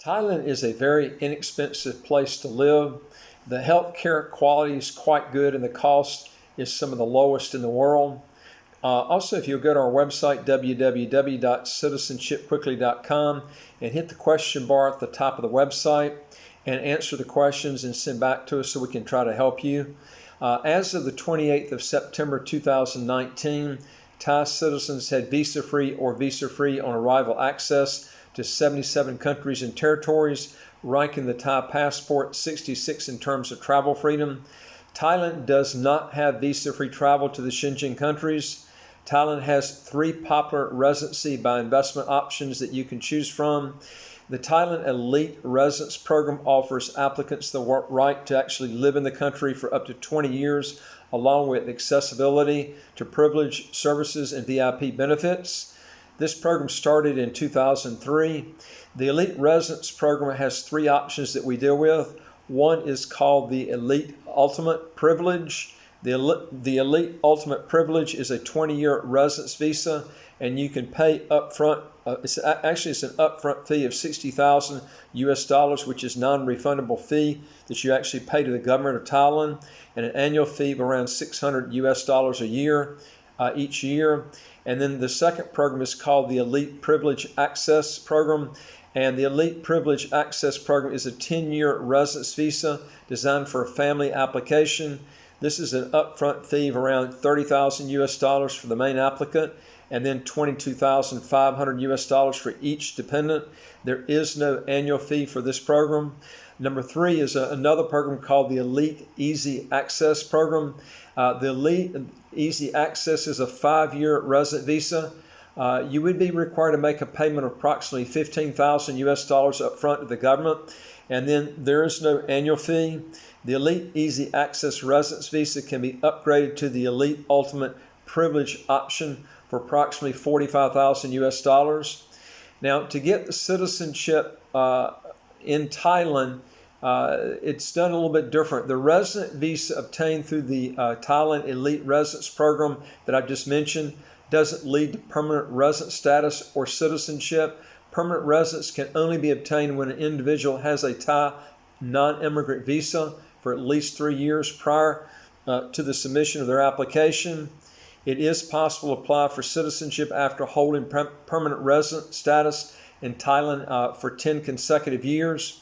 Thailand is a very inexpensive place to live. The healthcare quality is quite good and the cost is some of the lowest in the world. Also, if you'll go to our website, www.citizenshipquickly.com, and hit the question bar at the top of the website and answer the questions and send back to us so we can try to help you. As of the 28th of September 2019, Thai citizens had visa-free or visa-free on arrival access to 77 countries and territories, ranking the Thai passport 66 in terms of travel freedom. Thailand does not have visa-free travel to the Shenzhen countries. Thailand has 3 popular residency by investment options that you can choose from. The Thailand Elite Residence Program offers applicants the right to actually live in the country for up to 20 years, along with accessibility to privileged services and VIP benefits. This program started in 2003. The Elite Residence Program has 3 options that we deal with. One is called the Elite Ultimate Privilege. The Elite Ultimate Privilege is a 20-year residence visa, and you can pay upfront. It's an upfront fee of $60,000 US, which is non-refundable fee that you actually pay to the government of Thailand, and an annual fee of around $600 US a year each year. And then the second program is called the Elite Privilege Access Program. And the Elite Privilege Access Program is a 10-year residence visa designed for a family application. This is an upfront fee of around $30,000 US for the main applicant, and then $22,500 US for each dependent. There is no annual fee for this program. Number 3 is another program called the Elite Easy Access Program. The Elite Easy Access is a 5-year resident visa. You would be required to make a payment of approximately $15,000 US up front to the government, and then there is no annual fee. The Elite Easy Access Residence Visa can be upgraded to the Elite Ultimate Privilege option for approximately $45,000 US. Now, to get the citizenship in Thailand, it's done a little bit different. The resident visa obtained through the Thailand Elite Residence Program that I just mentioned doesn't lead to permanent resident status or citizenship. Permanent residence can only be obtained when an individual has a Thai non-immigrant visa for at least 3 years prior to the submission of their application. It is possible to apply for citizenship after holding permanent resident status in Thailand for 10 consecutive years.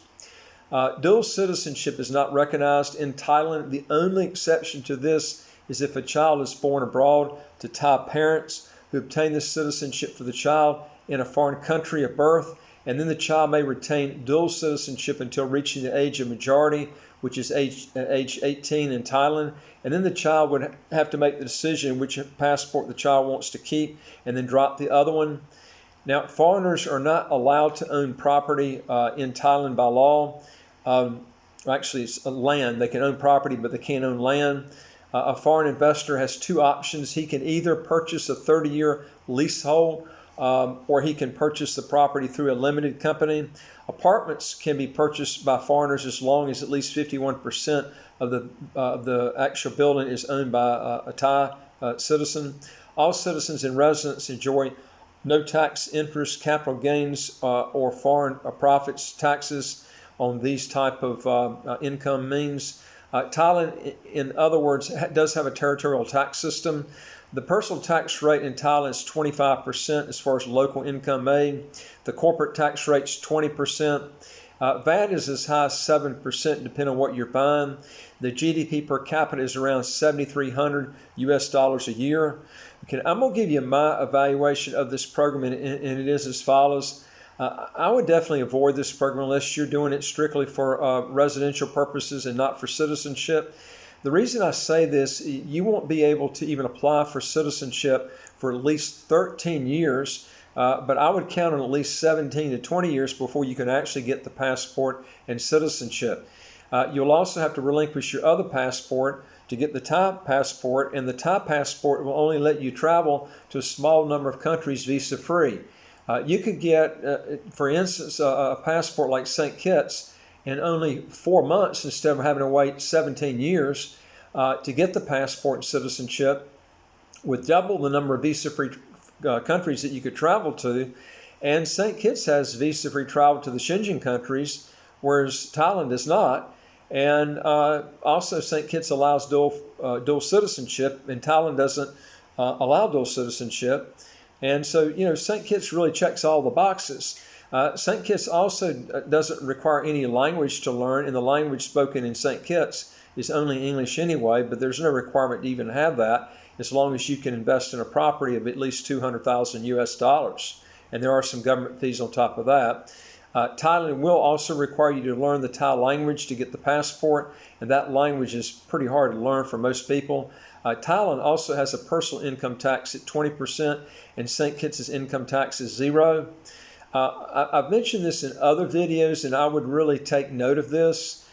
Dual citizenship is not recognized in Thailand. The only exception to this is if a child is born abroad to Thai parents who obtain the citizenship for the child in a foreign country of birth, and then the child may retain dual citizenship until reaching the age of majority, which is age 18 in Thailand, and then the child would have to make the decision which passport the child wants to keep and then drop the other one. Now, foreigners are not allowed to own property in Thailand by law. Actually, it's land. They can own property, but they can't own land. A foreign investor has 2 options. He can either purchase a 30-year leasehold or he can purchase the property through a limited company. Apartments can be purchased by foreigners as long as at least 51% of the actual building is owned by a Thai citizen. All citizens and residents enjoy no tax, interest, capital gains, or foreign profits taxes on these type of income means. Thailand, in other words, does have a territorial tax system. The personal tax rate in Thailand is 25% as far as local income made. The corporate tax rate is 20%. VAT is as high as 7% depending on what you're buying. The GDP per capita is around $7,300 US a year. Okay, I'm going to give you my evaluation of this program, and it is as follows. I would definitely avoid this program unless you're doing it strictly for residential purposes and not for citizenship. The reason I say this, you won't be able to even apply for citizenship for at least 13 years, but I would count on at least 17 to 20 years before you can actually get the passport and citizenship. You'll also have to relinquish your other passport to get the Thai passport, and the Thai passport will only let you travel to a small number of countries visa-free. You could get, for instance, a passport like St. Kitts in only 4 months instead of having to wait 17 years to get the passport and citizenship, with double the number of visa-free countries that you could travel to. And St. Kitts has visa-free travel to the Shenzhen countries, whereas Thailand does not. And also St. Kitts allows dual citizenship, and Thailand doesn't allow dual citizenship. And so, St. Kitts really checks all the boxes. St. Kitts also doesn't require any language to learn, and the language spoken in St. Kitts is only English anyway, but there's no requirement to even have that as long as you can invest in a property of at least 200,000 US dollars. And there are some government fees on top of that. Thailand will also require you to learn the Thai language to get the passport, and that language is pretty hard to learn for most people. Thailand also has a personal income tax at 20%, and St. Kitts' income tax is 0. I've mentioned this in other videos, and I would really take note of this.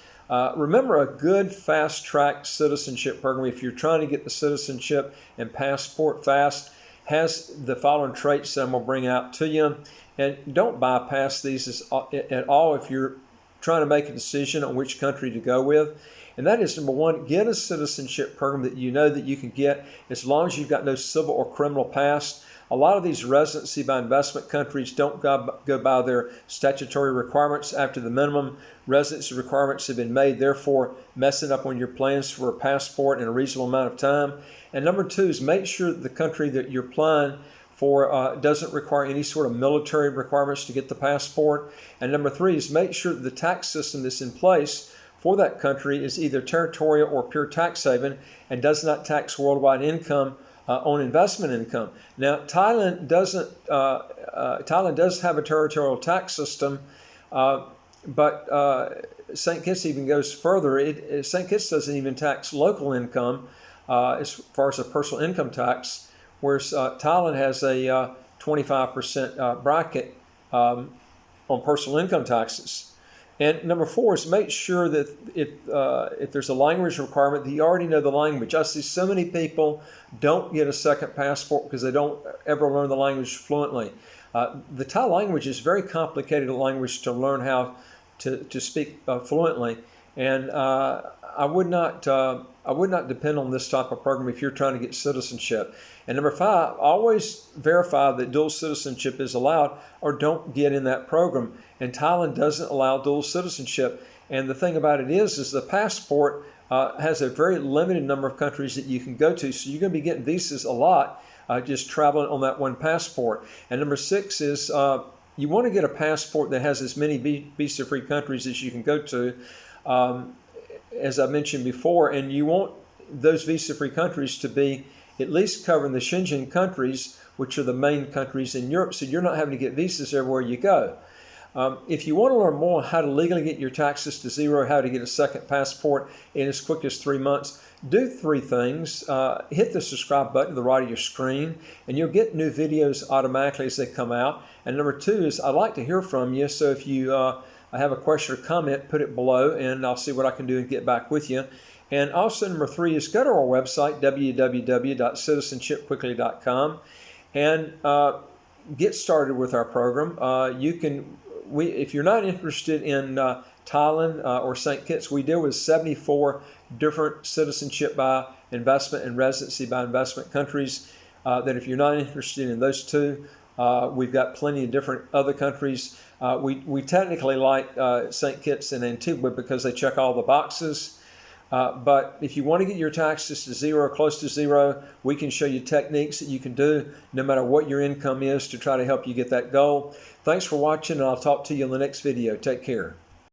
Remember, a good fast-track citizenship program, if you're trying to get the citizenship and passport fast, has the following traits that I'm going to bring out to you. And don't bypass these at all if you're trying to make a decision on which country to go with. And that is, number one, get a citizenship program that you know that you can get as long as you've got no civil or criminal past. A lot of these residency by investment countries don't go by their statutory requirements after the minimum residency requirements have been made, therefore messing up on your plans for a passport in a reasonable amount of time. And number two is make sure that the country that you're applying for doesn't require any sort of military requirements to get the passport. And number three is make sure that the tax system that's in place for that country is either territorial or pure tax haven and does not tax worldwide income on investment income. Now, Thailand does have a territorial tax system, but St. Kitts even goes further. St. Kitts doesn't even tax local income as far as a personal income tax, whereas Thailand has a 25% bracket on personal income taxes. And number four is make sure that if there's a language requirement, that you already know the language. I see so many people don't get a second passport because they don't ever learn the language fluently. The Thai language is a very complicated language to learn how to speak fluently. And I would not depend on this type of program if you're trying to get citizenship. And number five, always verify that dual citizenship is allowed or don't get in that program. And Thailand doesn't allow dual citizenship. And the thing about it is the passport has a very limited number of countries that you can go to. So you're going to be getting visas a lot just traveling on that one passport. And number six is you want to get a passport that has as many visa-free countries as you can go to. As I mentioned before, and you want those visa-free countries to be at least covering the Shenzhen countries, which are the main countries in Europe, so you're not having to get visas everywhere you go. If you want to learn more on how to legally get your taxes to zero, how to get a second passport in as quick as 3 months, do three things. Hit the subscribe button to the right of your screen, and you'll get new videos automatically as they come out. And number two is I'd like to hear from you, so if you have a question or comment, put it below, and I'll see what I can do and get back with you. And also number three is go to our website, www.citizenshipquickly.com, and get started with our program. If you're not interested in Thailand or St. Kitts, we deal with 74 different citizenship by investment and residency by investment countries. That if you're not interested in those two, we've got plenty of different other countries. We technically like St. Kitts and Antigua because they check all the boxes. But if you want to get your taxes to zero, close to zero, we can show you techniques that you can do no matter what your income is to try to help you get that goal. Thanks for watching, and I'll talk to you in the next video. Take care.